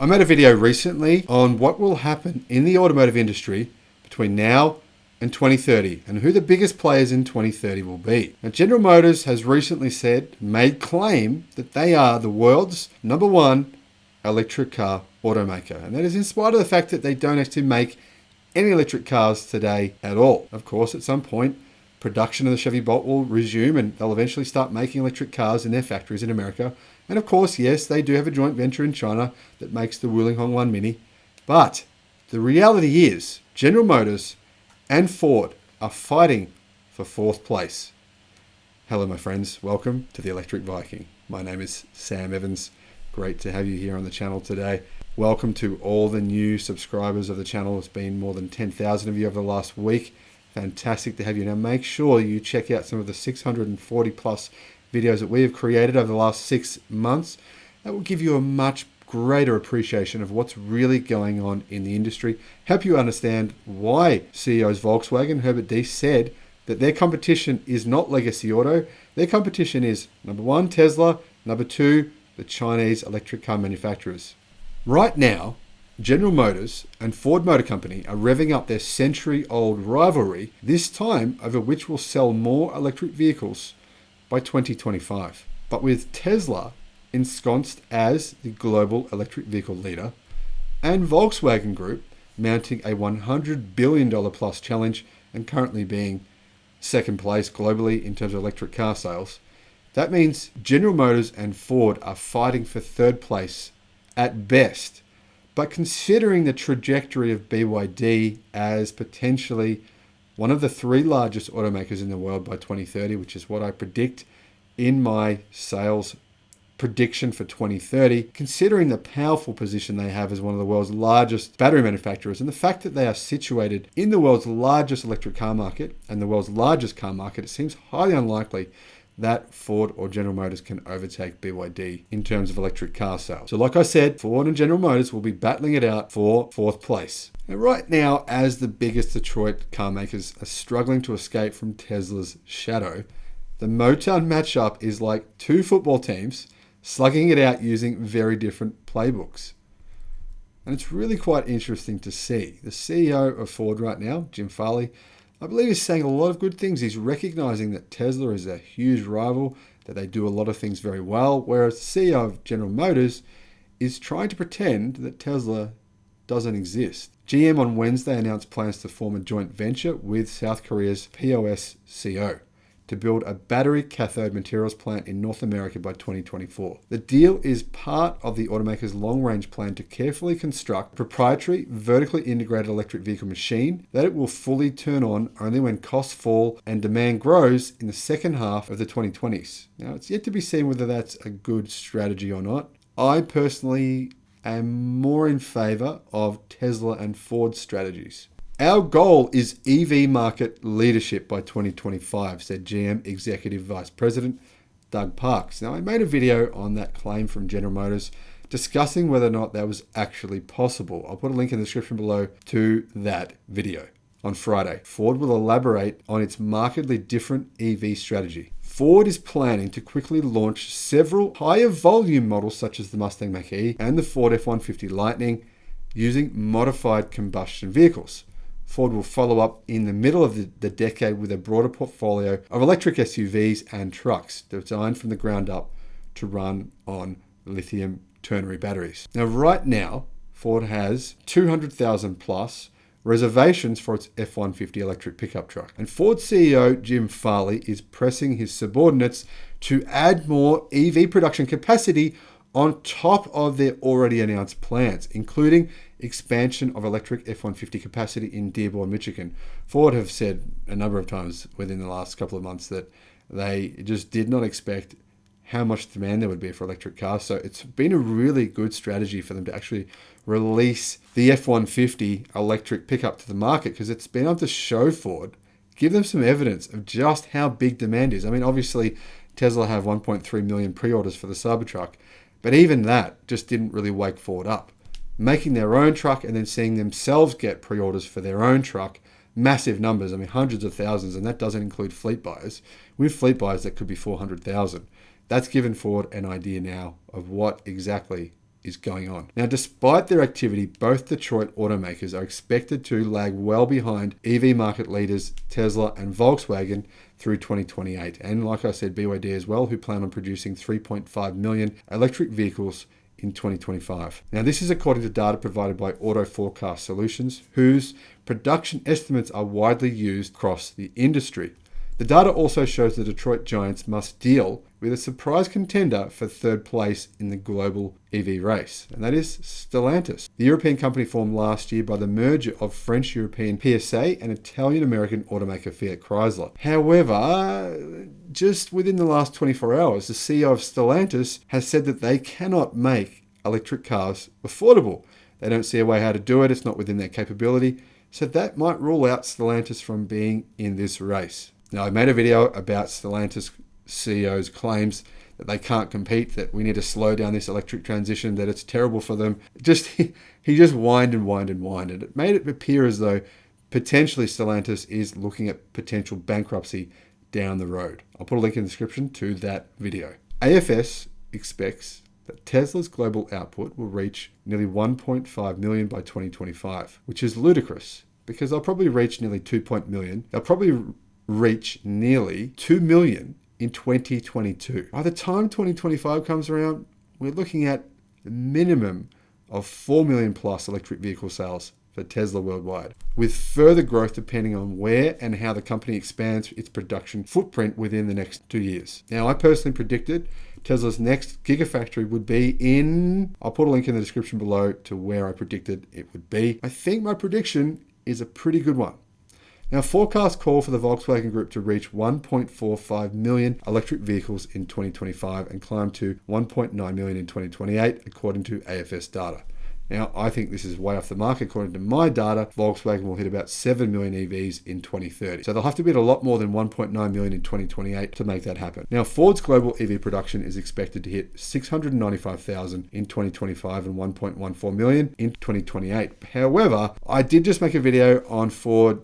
I made a video recently on what will happen in the automotive industry between now and 2030 and who the biggest players in 2030 will be. Now, General Motors has recently made claim that they are the world's #1 electric car automaker. And that is in spite of the fact that they don't actually make any electric cars today at all. Of course, at some point, production of the Chevy Bolt will resume and they'll eventually start making electric cars in their factories in America. And of course, yes, they do have a joint venture in China that makes the Wuling Hongwan Mini. But the reality is General Motors and Ford are fighting for 4th place. Hello, my friends. Welcome to the Electric Viking. My name is Sam Evans. Great to have you here on the channel today. Welcome to all the new subscribers of the channel. It's been more than 10,000 of you over the last week. Fantastic to have you. Now make sure you check out some of the 640 plus videos that we have created over the last 6 months. That will give you a much greater appreciation of what's really going on in the industry. Help you understand why CEO's Volkswagen, Herbert Diess, said that their competition is not legacy auto. Their competition is #1, Tesla, #2, the Chinese electric car manufacturers. Right now, General Motors and Ford Motor Company are revving up their century-old rivalry, this time over which will sell more electric vehicles by 2025. But with Tesla ensconced as the global electric vehicle leader and Volkswagen Group mounting a $100 billion plus challenge and currently being second place globally in terms of electric car sales, that means General Motors and Ford are fighting for 3rd place at best. But considering the trajectory of BYD as potentially one of the 3 largest automakers in the world by 2030, which is what I predict in my sales prediction for 2030, considering the powerful position they have as one of the world's largest battery manufacturers and the fact that they are situated in the world's largest electric car market and the world's largest car market, it seems highly unlikely that Ford or General Motors can overtake BYD in terms of electric car sales. So like I said, Ford and General Motors will be battling it out for 4th place. And right now, as the biggest Detroit car makers are struggling to escape from Tesla's shadow, the Motown matchup is like 2 football teams slugging it out using very different playbooks. And it's really quite interesting to see. The CEO of Ford right now, Jim Farley, I believe he's saying a lot of good things. He's recognizing that Tesla is a huge rival, that they do a lot of things very well, whereas the CEO of General Motors is trying to pretend that Tesla doesn't exist. GM on Wednesday announced plans to form a joint venture with South Korea's POSCO to build a battery cathode materials plant in North America by 2024. The deal is part of the automaker's long-range plan to carefully construct a proprietary, vertically integrated electric vehicle machine that it will fully turn on only when costs fall and demand grows in the second half of the 2020s. Now, it's yet to be seen whether that's a good strategy or not. I personally am more in favor of Tesla and Ford strategies. Our goal is EV market leadership by 2025, said GM Executive Vice President Doug Parks. Now, I made a video on that claim from General Motors discussing whether or not that was actually possible. I'll put a link in the description below to that video. On Friday, Ford will elaborate on its markedly different EV strategy. Ford is planning to quickly launch several higher volume models such as the Mustang Mach-E and the Ford F-150 Lightning using modified combustion vehicles. Ford will follow up in the middle of the decade with a broader portfolio of electric SUVs and trucks designed from the ground up to run on lithium ternary batteries. Now, right now, Ford has 200,000 plus reservations for its F-150 electric pickup truck. And Ford CEO Jim Farley is pressing his subordinates to add more EV production capacity on top of their already announced plans, including expansion of electric F-150 capacity in Dearborn, Michigan. Ford have said a number of times within the last couple of months that they just did not expect how much demand there would be for electric cars. So it's been a really good strategy for them to actually release the F-150 electric pickup to the market, because it's been able to show Ford, give them some evidence of just how big demand is. I mean, obviously, Tesla have 1.3 million pre-orders for the Cybertruck, but even that just didn't really wake Ford up. Making their own truck and then seeing themselves get pre-orders for their own truck, massive numbers, I mean hundreds of thousands, and that doesn't include fleet buyers. With fleet buyers, that could be 400,000. That's given Ford an idea now of what exactly is going on. Now, despite their activity, both Detroit automakers are expected to lag well behind EV market leaders Tesla and Volkswagen through 2028. And like I said, BYD as well, who plan on producing 3.5 million electric vehicles in 2025. Now, this is according to data provided by Auto Forecast Solutions, whose production estimates are widely used across the industry. The data also shows the Detroit giants must deal with a surprise contender for third place in the global EV race, and that is Stellantis. The European company formed last year by the merger of French-European PSA and Italian-American automaker Fiat Chrysler. However, just within the last 24 hours, the CEO of Stellantis has said that they cannot make electric cars affordable. They don't see a way how to do it. It's not within their capability. So that might rule out Stellantis from being in this race. Now, I made a video about Stellantis CEO's claims that they can't compete, that we need to slow down this electric transition, that it's terrible for them. He just whined and whined and whined. And it made it appear as though potentially Stellantis is looking at potential bankruptcy down the road. I'll put a link in the description to that video. AFS expects that Tesla's global output will reach nearly 1.5 million by 2025, which is ludicrous because they'll probably reach nearly 2 million. They'll probably reach nearly 2 million in 2022. By the time 2025 comes around, we're looking at a minimum of 4 million plus electric vehicle sales for Tesla worldwide, with further growth depending on where and how the company expands its production footprint within the next 2 years. Now, I personally predicted Tesla's next gigafactory would be in, I'll put a link in the description below to where I predicted it would be. I think my prediction is a pretty good one. Now, forecasts call for the Volkswagen Group to reach 1.45 million electric vehicles in 2025 and climb to 1.9 million in 2028, according to AFS data. Now, I think this is way off the mark. According to my data, Volkswagen will hit about 7 million EVs in 2030. So they'll have to be at a lot more than 1.9 million in 2028 to make that happen. Now, Ford's global EV production is expected to hit 695,000 in 2025 and 1.14 million in 2028. However, I did just make a video on Ford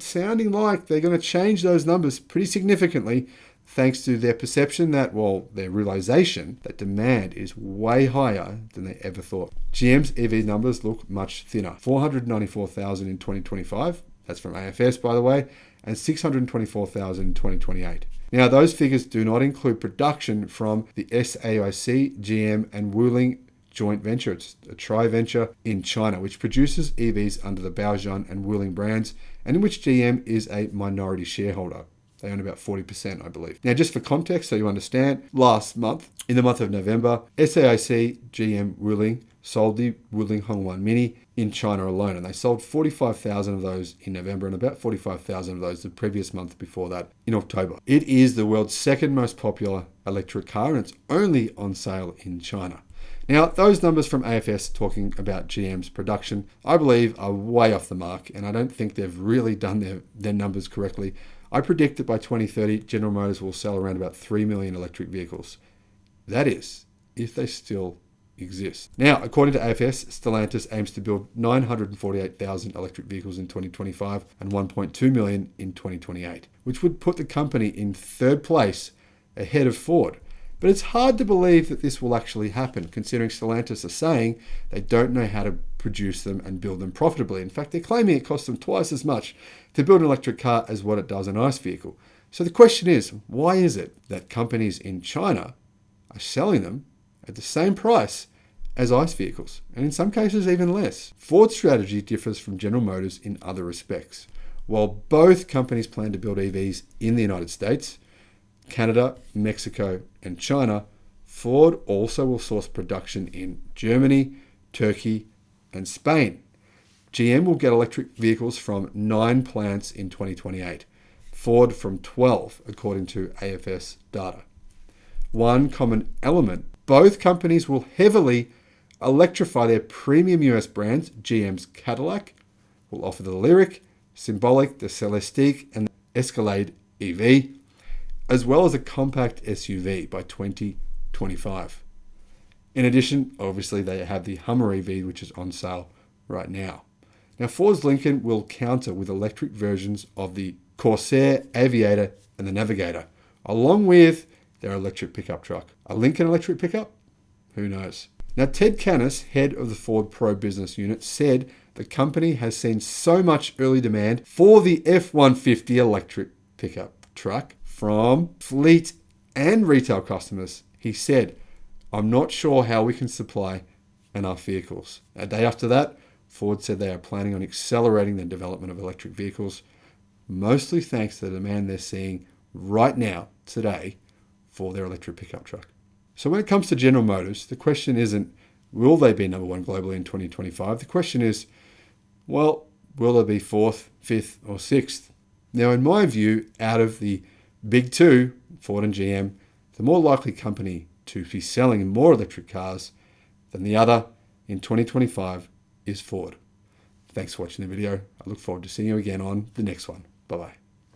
sounding like they're going to change those numbers pretty significantly, thanks to their perception that, well, their realization that demand is way higher than they ever thought. GM's EV numbers look much thinner. 494,000 in 2025, that's from AFS by the way, and 624,000 in 2028. Now, those figures do not include production from the SAIC, GM, and Wuling joint venture. It's a tri-venture in China, which produces EVs under the Baojun and Wuling brands, and in which GM is a minority shareholder. They own about 40%, I believe. Now, just for context, so you understand, last month, in the month of November, SAIC, GM, Wuling sold the Wuling Hongwan Mini in China alone, and they sold 45,000 of those in November and about 45,000 of those the previous month before that in October. It is the world's second most popular electric car, and it's only on sale in China. Now, those numbers from AFS talking about GM's production, I believe, are way off the mark, and I don't think they've really done their numbers correctly. I predict that by 2030, General Motors will sell around about 3 million electric vehicles. That is, if they still exist. Now, according to AFS, Stellantis aims to build 948,000 electric vehicles in 2025 and 1.2 million in 2028, which would put the company in third place ahead of Ford. But it's hard to believe that this will actually happen, considering Stellantis are saying they don't know how to produce them and build them profitably. In fact, they're claiming it costs them twice as much to build an electric car as what it does an ICE vehicle. So the question is, why is it that companies in China are selling them at the same price as ICE vehicles, and in some cases even less? Ford's strategy differs from General Motors in other respects. While both companies plan to build EVs in the United States, Canada, Mexico, and China, Ford also will source production in Germany, Turkey, and Spain. GM will get electric vehicles from 9 plants in 2028, Ford from 12, according to AFS data. One common element: both companies will heavily electrify their premium US brands. GM's Cadillac will offer the Lyriq, Symbolic, the Celestiq, and the Escalade EV, as well as a compact SUV by 2025. In addition, obviously, they have the Hummer EV, which is on sale right now. Now, Ford's Lincoln will counter with electric versions of the Corsair, Aviator, and the Navigator, along with their electric pickup truck. A Lincoln electric pickup? Who knows? Now, Ted Canis, head of the Ford Pro business unit, said the company has seen so much early demand for the F-150 electric pickup truck from fleet and retail customers. He said, "I'm not sure how we can supply enough vehicles." A day after that, Ford said they are planning on accelerating the development of electric vehicles, mostly thanks to the demand they're seeing right now, today, for their electric pickup truck. So when it comes to General Motors, the question isn't, will they be number one globally in 2025? The question is, well, will they be fourth, fifth, or sixth? Now, in my view, out of the big two, Ford and GM, the more likely company to be selling more electric cars than the other in 2025 is Ford. Thanks for watching the video. I look forward to seeing you again on the next one. Bye-bye.